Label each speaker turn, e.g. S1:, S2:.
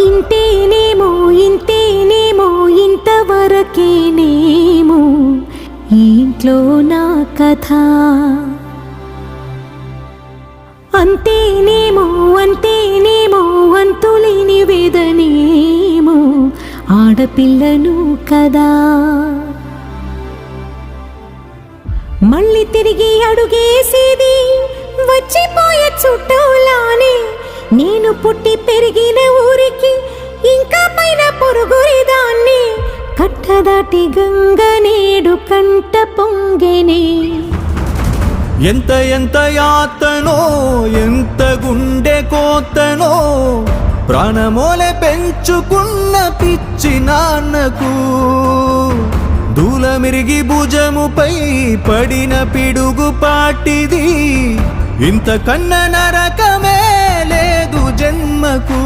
S1: ఇంతేనేమో ఇంతేనేమో ఇంతవరకేనేమో ఈ ఇంట్లో నా కథ. అంతేనేమో అంతేనేమో అంతులేని వేదనేమో ఆడపిల్లను కదా. మళ్ళీ తిరిగి అడుగేసేది వచ్చిపోయే చుట్టూలానే. నేను పుట్టి పెరిగిన ఊరికి ఇంకా పైన పొరుగురిదాన్ని. కట్టదాటి గంగ నేడు కంట పొంగెనే.
S2: ఎంత ఎంత యాతనో ఎంత గుండె కోతనో ప్రాణమోలే పెంచుకున్న పిచ్చి నాన్నకు. దూలమిరిగి భుజముపై పడిన పిడుగు పాటిది. ఇంత కన్న నరకమే లేదు జన్మకు.